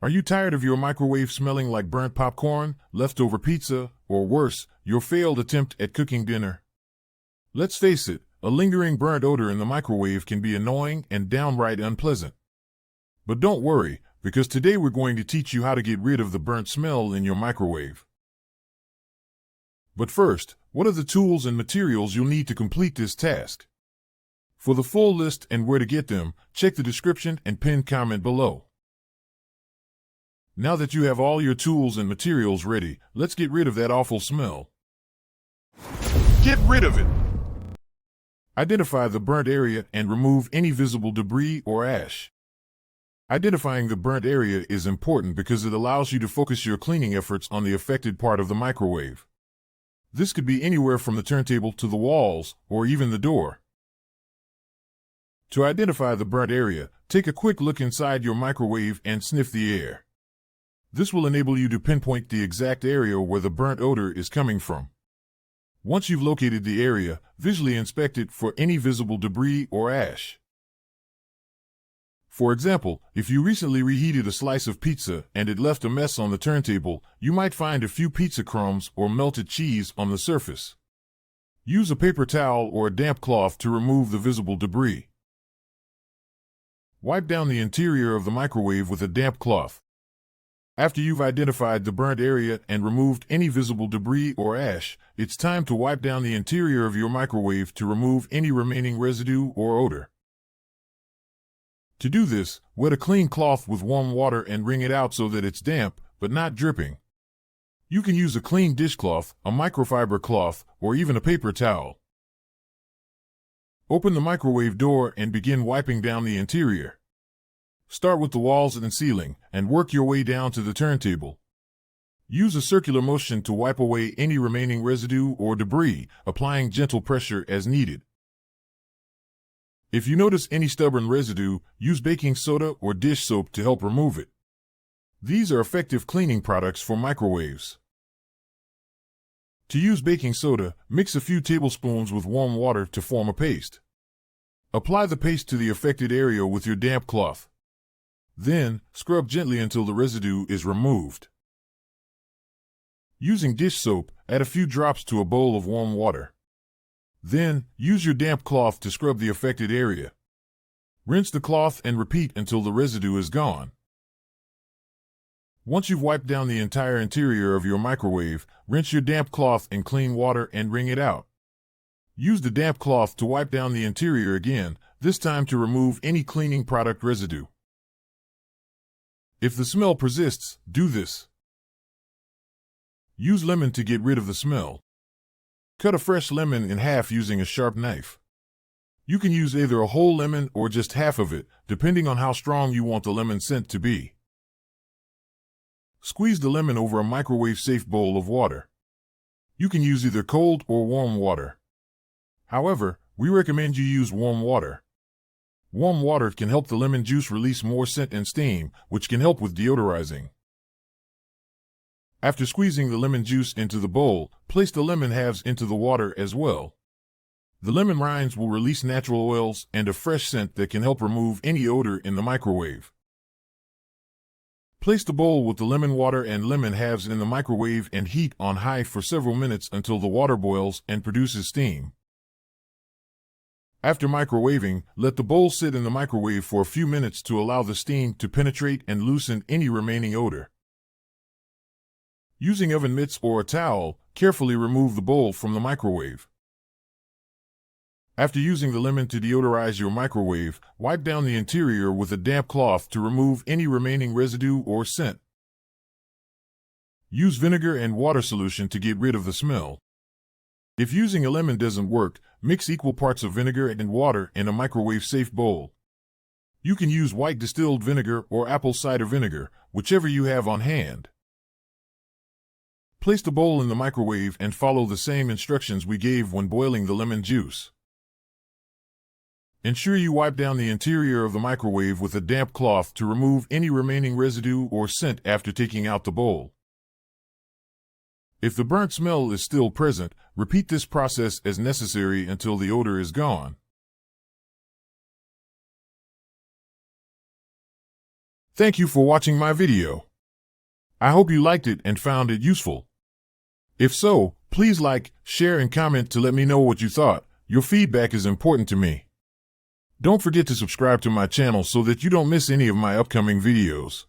Are you tired of your microwave smelling like burnt popcorn, leftover pizza, or worse, your failed attempt at cooking dinner? Let's face it, a lingering burnt odor in the microwave can be annoying and downright unpleasant. But don't worry, because today we're going to teach you how to get rid of the burnt smell in your microwave. But first, what are the tools and materials you'll need to complete this task? For the full list and where to get them, check the description and pinned comment below. Now that you have all your tools and materials ready, let's get rid of that awful smell. Get rid of it! Identify the burnt area and remove any visible debris or ash. Identifying the burnt area is important because it allows you to focus your cleaning efforts on the affected part of the microwave. This could be anywhere from the turntable to the walls, or even the door. To identify the burnt area, take a quick look inside your microwave and sniff the air. This will enable you to pinpoint the exact area where the burnt odor is coming from. Once you've located the area, visually inspect it for any visible debris or ash. For example, if you recently reheated a slice of pizza and it left a mess on the turntable, you might find a few pizza crumbs or melted cheese on the surface. Use a paper towel or a damp cloth to remove the visible debris. Wipe down the interior of the microwave with a damp cloth. After you've identified the burnt area and removed any visible debris or ash, it's time to wipe down the interior of your microwave to remove any remaining residue or odor. To do this, wet a clean cloth with warm water and wring it out so that it's damp, but not dripping. You can use a clean dishcloth, a microfiber cloth, or even a paper towel. Open the microwave door and begin wiping down the interior. Start with the walls and ceiling, and work your way down to the turntable. Use a circular motion to wipe away any remaining residue or debris, applying gentle pressure as needed. If you notice any stubborn residue, use baking soda or dish soap to help remove it. These are effective cleaning products for microwaves. To use baking soda, mix a few tablespoons with warm water to form a paste. Apply the paste to the affected area with your damp cloth. Then, scrub gently until the residue is removed. Using dish soap, add a few drops to a bowl of warm water. Then, use your damp cloth to scrub the affected area. Rinse the cloth and repeat until the residue is gone. Once you've wiped down the entire interior of your microwave, rinse your damp cloth in clean water and wring it out. Use the damp cloth to wipe down the interior again, this time to remove any cleaning product residue. If the smell persists, do this. Use lemon to get rid of the smell. Cut a fresh lemon in half using a sharp knife. You can use either a whole lemon or just half of it, depending on how strong you want the lemon scent to be. Squeeze the lemon over a microwave-safe bowl of water. You can use either cold or warm water. However, we recommend you use warm water. Warm water can help the lemon juice release more scent and steam, which can help with deodorizing. After squeezing the lemon juice into the bowl, place the lemon halves into the water as well. The lemon rinds will release natural oils and a fresh scent that can help remove any odor in the microwave. Place the bowl with the lemon water and lemon halves in the microwave and heat on high for several minutes until the water boils and produces steam. After microwaving, let the bowl sit in the microwave for a few minutes to allow the steam to penetrate and loosen any remaining odor. Using oven mitts or a towel, carefully remove the bowl from the microwave. After using the lemon to deodorize your microwave, wipe down the interior with a damp cloth to remove any remaining residue or scent. Use vinegar and water solution to get rid of the smell. If using a lemon doesn't work, mix equal parts of vinegar and water in a microwave-safe bowl. You can use white distilled vinegar or apple cider vinegar, whichever you have on hand. Place the bowl in the microwave and follow the same instructions we gave when boiling the lemon juice. Ensure you wipe down the interior of the microwave with a damp cloth to remove any remaining residue or scent after taking out the bowl. If the burnt smell is still present, repeat this process as necessary until the odor is gone. Thank you for watching my video. I hope you liked it and found it useful. If so, please like, share, and comment to let me know what you thought. Your feedback is important to me. Don't forget to subscribe to my channel so that you don't miss any of my upcoming videos.